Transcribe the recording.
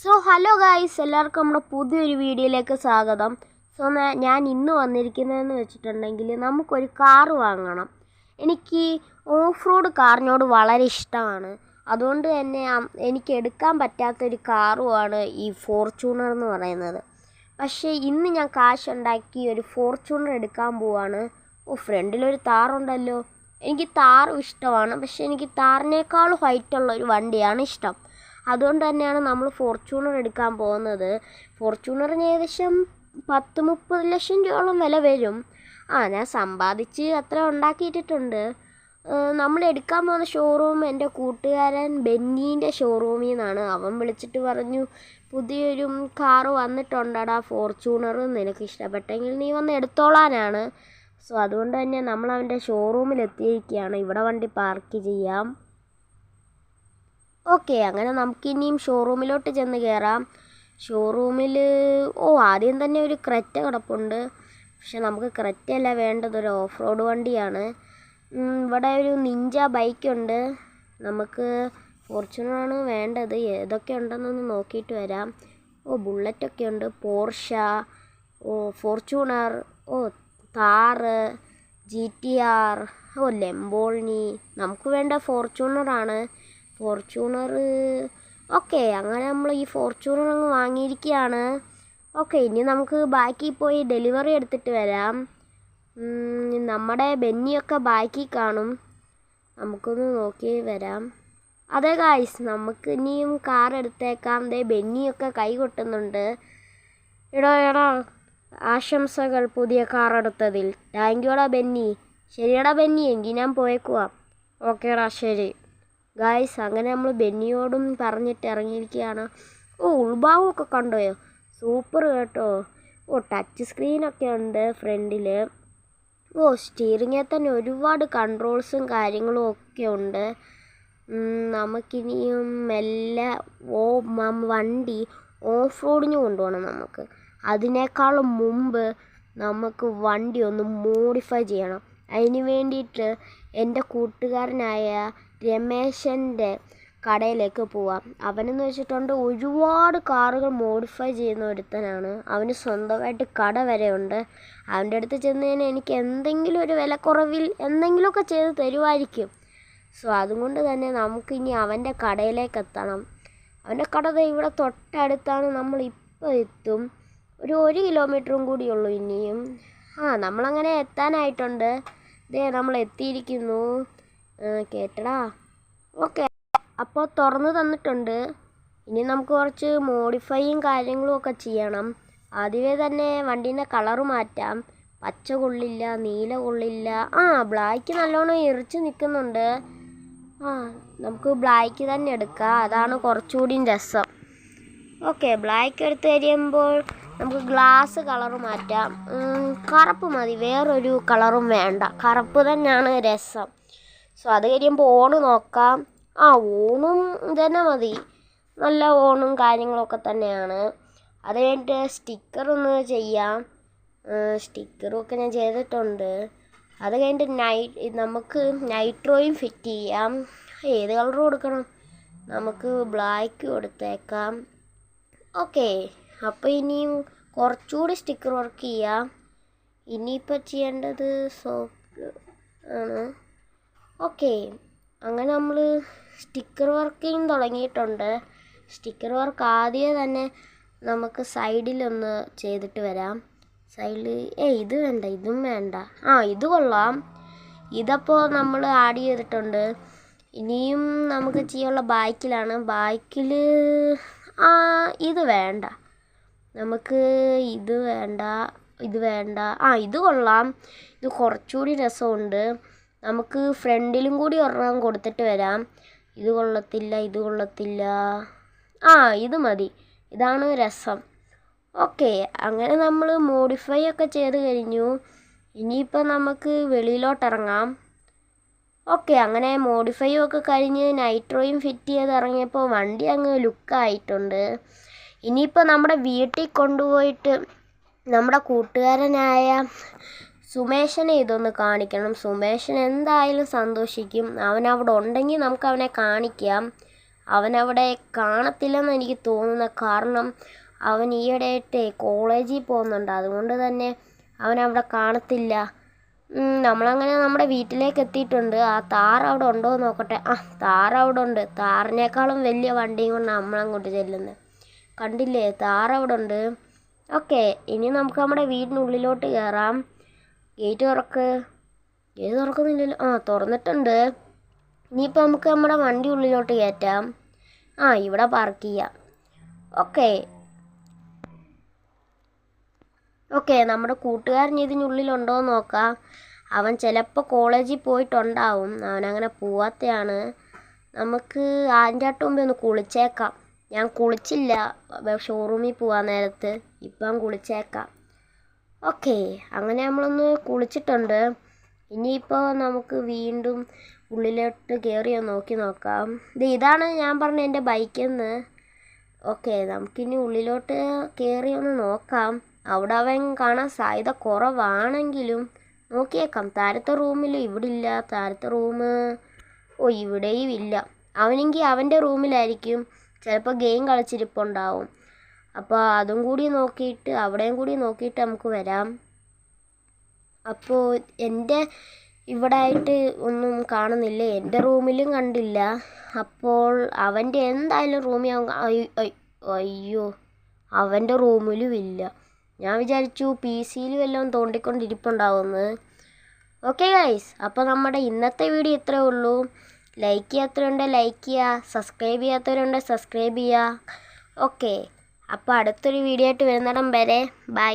So hello guys, എല്ലാവർക്കും നമ്മുടെ പുതിയൊരു വീഡിയോയിലേക്ക് സ്വാഗതം. ഞാൻ ഇന്ന് വന്നിരിക്കുന്നതെന്ന് വെച്ചിട്ടുണ്ടെങ്കിൽ നമുക്കൊരു കാറ് വാങ്ങണം. എനിക്ക് ഓഫ് റോഡ് കാറിനോട് വളരെ ഇഷ്ടമാണ്. അതുകൊണ്ട് തന്നെ എനിക്ക് എടുക്കാൻ പറ്റാത്തൊരു കാറുമാണ് ഈ ഫോർച്യൂണർ എന്ന് പറയുന്നത്. പക്ഷേ ഇന്ന് ഞാൻ കാശുണ്ടാക്കി ഒരു ഫോർച്യൂണർ എടുക്കാൻ പോവാണ്. ഫ്രണ്ടിലൊരു താറുണ്ടല്ലോ. എനിക്ക് താറും ഇഷ്ടമാണ്, പക്ഷേ എനിക്ക് താറിനേക്കാൾ ഹൈറ്റുള്ള ഒരു വണ്ടിയാണ് ഇഷ്ടം. അതുകൊണ്ട് തന്നെയാണ് നമ്മൾ ഫോർച്യൂണർ എടുക്കാൻ പോകുന്നത്. ഫോർച്യൂണറിന് ഏകദേശം 10-30 ലക്ഷം രൂപയോളം വില വരും. ഞാൻ സമ്പാദിച്ച് അത്ര ഉണ്ടാക്കിയിട്ടുണ്ട്. നമ്മൾ എടുക്കാൻ പോകുന്ന ഷോറൂം എൻ്റെ കൂട്ടുകാരൻ ബെന്നീൻ്റെ ഷോറൂമിൽ നിന്നാണ്. അവൻ വിളിച്ചിട്ട് പറഞ്ഞു, പുതിയൊരു കാറ് വന്നിട്ടുണ്ടടാ ഫോർച്യൂണർ, നിനക്ക് ഇഷ്ടപ്പെട്ടെങ്കിൽ നീ വന്ന് എടുത്തോളാനാണ്. സോ അതുകൊണ്ട് തന്നെ നമ്മൾ അവൻ്റെ ഷോറൂമിൽ എത്തിയിരിക്കുകയാണ്. ഇവിടെ വണ്ടി പാർക്ക് ചെയ്യാം. ഓക്കെ, അങ്ങനെ നമുക്കിനിയും ഷോറൂമിലോട്ട് ചെന്ന് കയറാം. ഷോറൂമിൽ ആദ്യം തന്നെ ഒരു ക്രെറ്റ കിടപ്പുണ്ട്. പക്ഷെ നമുക്ക് ക്രെറ്റയല്ല വേണ്ടത്, ഒരു ഓഫ് റോഡ് വണ്ടിയാണ്. ഇവിടെ ഒരു നിഞ്ച ബൈക്കുണ്ട്. നമുക്ക് ഫോർച്യൂണറാണ് വേണ്ടത്. ഏതൊക്കെ ഉണ്ടെന്നൊന്ന് നോക്കിയിട്ട് വരാം. ബുള്ളറ്റൊക്കെ ഉണ്ട്, പോർഷ, ഫോർച്യൂണർ, താറ്, GTR, ലെംബോർഗിനി. നമുക്ക് വേണ്ട ഫോർച്യൂണറാണ്. ഫോർച്യൂണർ ഓക്കെ, അങ്ങനെ നമ്മൾ ഈ ഫോർച്യൂണർ അങ്ങ് വാങ്ങിയിരിക്കുകയാണ്. ഓക്കെ, ഇനി നമുക്ക് ബാക്കിൽ പോയി ഡെലിവറി എടുത്തിട്ട് വരാം. നമ്മുടെ ബെന്നിയൊക്കെ ബാക്കിൽ കാണും, നമുക്കൊന്ന് നോക്കി വരാം. അതെ ഗായ്സ്, നമുക്ക് ഇനിയും കാർ എടുത്തേക്കാം. ബെന്നിയൊക്കെ കൈ കൊട്ടുന്നുണ്ട്. എടാ ആശംസകൾ പുതിയ കാർ എടുത്തതിൽ. താങ്ക് യുടാ ബെന്നി. ശരിയടാ ബെന്നി, എങ്കിൽ ഞാൻ പോയേക്കുവാ. ഓക്കേടാ, ശരി ഗായ്സ്. അങ്ങനെ നമ്മൾ ബെന്നിയോടും പറഞ്ഞിട്ട് ഇറങ്ങിയിരിക്കുകയാണ്. ഉൾഭാഗമൊക്കെ കണ്ടോയോ, സൂപ്പർ കേട്ടോ. ടച്ച് സ്ക്രീനൊക്കെ ഉണ്ട് ഫ്രണ്ടിൽ. സ്റ്റീറിങ്ങിൽ തന്നെ ഒരുപാട് കൺട്രോൾസും കാര്യങ്ങളും ഒക്കെ ഉണ്ട്. നമുക്കിനിയും മെല്ലെ വണ്ടി ഓഫ് റോഡിന് കൊണ്ടുപോകണം. നമുക്ക് അതിനേക്കാളും മുമ്പ് നമുക്ക് വണ്ടി ഒന്ന് മോഡിഫൈ ചെയ്യണം. അതിന് വേണ്ടിയിട്ട് എൻ്റെ കൂട്ടുകാരനായ രമേശൻ്റെ കടയിലേക്ക് പോവാം. അവനെന്ന് വെച്ചിട്ടുണ്ട് ഒരുപാട് കാറുകൾ മോഡിഫൈ ചെയ്യുന്ന ഒരുത്തനാണ്. അവന് സ്വന്തമായിട്ട് കട വരെ ഉണ്ട്. അവൻ്റെ അടുത്ത് ചെന്ന് കഴിഞ്ഞാൽ എനിക്ക് എന്തെങ്കിലും ഒരു വിലക്കുറവിൽ എന്തെങ്കിലുമൊക്കെ ചെയ്ത് തരുമായിരിക്കും. സോ അതുകൊണ്ട് തന്നെ നമുക്കിനി അവൻ്റെ കടയിലേക്ക് എത്തണം. അവൻ്റെ കട ഇവിടെ തൊട്ടടുത്താണ്. നമ്മളിപ്പോൾ എത്തും. ഒരു 1 കിലോമീറ്ററും കൂടിയുള്ളൂ ഇനിയും. നമ്മളങ്ങനെ എത്താനായിട്ടുണ്ട്. നമ്മൾ എത്തിയിരിക്കുന്നു. കേട്ടടാ. ഓക്കെ, അപ്പോൾ തുറന്ന് തന്നിട്ടുണ്ട്. ഇനി നമുക്ക് കുറച്ച് മോഡിഫൈയും കാര്യങ്ങളും ഒക്കെ ചെയ്യണം. ആദ്യമേ തന്നെ വണ്ടീൻ്റെ കളറ് മാറ്റാം. പച്ച കൊള്ളില്ല, നീല കൊള്ളില്ല. ബ്ലാക്ക് നല്ലോണം ഇറിച്ച് നിൽക്കുന്നുണ്ട്. നമുക്ക് ബ്ലാക്ക് തന്നെ എടുക്കാം, അതാണ് കുറച്ചുകൂടി രസം. ഓക്കെ, ബ്ലാക്ക് എടുത്ത് കഴിയുമ്പോൾ നമുക്ക് ഗ്ലാസ് കളറ് മാറ്റാം. കറുപ്പ് മതി, വേറൊരു കളറും വേണ്ട, കറുപ്പ് തന്നെയാണ് രസം. സോ അത് കഴിയുമ്പോൾ ഓണ് നോക്കാം. ഓണും തന്നെ മതി, നല്ല ഓണും കാര്യങ്ങളൊക്കെ തന്നെയാണ്. അത് കഴിഞ്ഞിട്ട് സ്റ്റിക്കറൊന്ന് ചെയ്യാം. സ്റ്റിക്കറൊക്കെ ഞാൻ ചെയ്തിട്ടുണ്ട്. അത് കഴിഞ്ഞിട്ട് നമുക്ക് നൈട്രോയും ഫിറ്റ് ചെയ്യാം. ഏത് കളർ കൊടുക്കണം? നമുക്ക് ബ്ലാക്ക് കൊടുത്തേക്കാം. ഓക്കെ, അപ്പോൾ ഇനിയും കുറച്ചുകൂടി സ്റ്റിക്കർ വർക്ക് ചെയ്യാം. ഇനിയിപ്പോൾ ചെയ്യേണ്ടത് സോഫ്റ്റ് ആണ്. ഓക്കെ, അങ്ങനെ നമ്മൾ സ്റ്റിക്കർ വർക്കിങ് തുടങ്ങിയിട്ടുണ്ട്. സ്റ്റിക്കർ വർക്ക് ആദ്യമേ തന്നെ നമുക്ക് സൈഡിലൊന്ന് ചെയ്തിട്ട് വരാം. സൈഡിൽ ഇത് വേണ്ട, ഇതും വേണ്ട. ഇത് കൊള്ളാം. ഇതപ്പോൾ നമ്മൾ ആഡ് ചെയ്തിട്ടുണ്ട്. ഇനിയും നമുക്ക് ചെയ്യാനുള്ള ബാക്കിലാണ്. ബാക്കിൽ ഇത് വേണ്ട, നമുക്ക് ഇത് വേണ്ട, ഇത് വേണ്ട. ഇത് കൊള്ളാം, ഇത് കുറച്ചുകൂടി രസമുണ്ട്. നമുക്ക് ഫ്രണ്ടിലും കൂടി ഒരെണ്ണം കൊടുത്തിട്ട് വരാം. ഇത് കൊള്ളത്തില്ല, ഇത് കൊള്ളത്തില്ല. ഇത് മതി, ഇതാണ് രസം. ഓക്കെ, അങ്ങനെ നമ്മൾ മോഡിഫൈ ഒക്കെ ചെയ്ത് കഴിഞ്ഞു. ഇനിയിപ്പോൾ നമുക്ക് വെളിയിലോട്ടിറങ്ങാം. ഓക്കെ, അങ്ങനെ മോഡിഫൈയും ഒക്കെ കഴിഞ്ഞ് നൈട്രോയും ഫിറ്റ് ചെയ്ത് ഇറങ്ങിയപ്പോൾ വണ്ടി അങ്ങ് ലുക്കായിട്ടുണ്ട്. ഇനിയിപ്പോൾ നമ്മുടെ വീട്ടിൽ കൊണ്ടുപോയിട്ട് നമ്മുടെ കൂട്ടുകാരനായ സുമേഷനെ ഇതൊന്ന് കാണിക്കണം. സുമേഷൻ എന്തായാലും സന്തോഷിക്കും. അവൻ അവിടെ ഉണ്ടെങ്കിൽ നമുക്ക് അവനെ കാണിക്കാം. അവനവിടെ കാണത്തില്ലെന്ന് എനിക്ക് തോന്നുന്നത്. കാരണം അവൻ ഈയിടെയായിട്ട് കോളേജിൽ പോകുന്നുണ്ട്, അതുകൊണ്ട് തന്നെ അവനവിടെ കാണത്തില്ല. നമ്മളങ്ങനെ നമ്മുടെ വീട്ടിലേക്ക് എത്തിയിട്ടുണ്ട്. ആ താർ അവിടെ ഉണ്ടോ എന്ന് നോക്കട്ടെ. താർ അവിടെ ഉണ്ട്. താറിനേക്കാളും വലിയ വണ്ടിയും കൊണ്ട് നമ്മളങ്ങോട്ട് ചെല്ലുന്നത്. കണ്ടില്ലേ, താർ അവിടെ ഉണ്ട്. ഓക്കെ, ഇനി നമുക്ക് നമ്മുടെ വീടിനുള്ളിലോട്ട് കയറാം. ഗേറ്റ് തുറക്കുന്നില്ലല്ലോ. തുറന്നിട്ടുണ്ട്. ഇനിയിപ്പോൾ നമുക്ക് നമ്മുടെ വണ്ടി ഉള്ളിലോട്ട് കയറ്റാം. ഇവിടെ പാർക്ക് ചെയ്യാം. ഓക്കെ, നമ്മുടെ കൂട്ടുകാരൻ ഇതിനുള്ളിലുണ്ടോ എന്ന് നോക്കാം. അവൻ ചിലപ്പോൾ കോളേജിൽ പോയിട്ടുണ്ടാവും, അവനങ്ങനെ പോവാത്തതാണ്. നമുക്ക് അതിൻ്റെ മുമ്പേ ഒന്ന് കുളിച്ചേക്കാം. ഞാൻ കുളിച്ചില്ല ഷോറൂമിൽ പോകാൻ നേരത്ത്, ഇപ്പം കുളിച്ചേക്കാം. ഓക്കെ, അങ്ങനെ നമ്മളൊന്ന് കുളിച്ചിട്ടുണ്ട്. ഇനിയിപ്പോൾ നമുക്ക് വീണ്ടും ഉള്ളിലോട്ട് കയറി നോക്കി നോക്കാം. ഇതാണ് ഞാൻ പറഞ്ഞ എൻ്റെ ബൈക്കെന്ന്. ഓക്കെ, നമുക്കിനി ഉള്ളിലോട്ട് കയറി ഒന്ന് നോക്കാം. അവിടെ അവൻ കാണാൻ സാധ്യത കുറവാണെങ്കിലും നോക്കിയേക്കാം. താഴത്തെ റൂമിൽ ഇവിടെ ഇല്ല. താഴത്തെ റൂം ഇവിടെയും ഇല്ല. അവനെങ്കിൽ അവൻ്റെ റൂമിലായിരിക്കും, ചിലപ്പോൾ ഗെയിം കളിച്ചിരിപ്പുണ്ടാവും. അപ്പോൾ അതും കൂടി നോക്കിയിട്ട് അവിടെയും കൂടി നോക്കിയിട്ട് നമുക്ക് വരാം. അപ്പോൾ എൻ്റെ ഇവിടെ ആയിട്ട് ഒന്നും കാണുന്നില്ല, എൻ്റെ റൂമിലും കണ്ടില്ല. അപ്പോൾ അവൻ്റെ എന്തായാലും റൂമിൽ അയ്യോ, അവൻ്റെ റൂമിലും ഇല്ല. ഞാൻ വിചാരിച്ചു PC-യിൽ വല്ലതും തോണ്ടിക്കൊണ്ടിരിപ്പുണ്ടാവുമെന്ന്. ഓക്കെ ഗൈസ്, അപ്പോൾ നമ്മുടെ ഇന്നത്തെ വീഡിയോ ഇത്രയേ ഉള്ളൂ. ലൈക്ക് ചെയ്യാത്തവരുണ്ടെങ്കിൽ ലൈക്ക് ചെയ്യുക, സബ്സ്ക്രൈബ് ചെയ്യാത്തവരുണ്ടെങ്കിൽ സബ്സ്ക്രൈബ് ചെയ്യുക. ഓക്കെ, അപ്പോൾ അടുത്തൊരു വീഡിയോ ആയിട്ട് വരുന്നിടം വരെ ബൈ.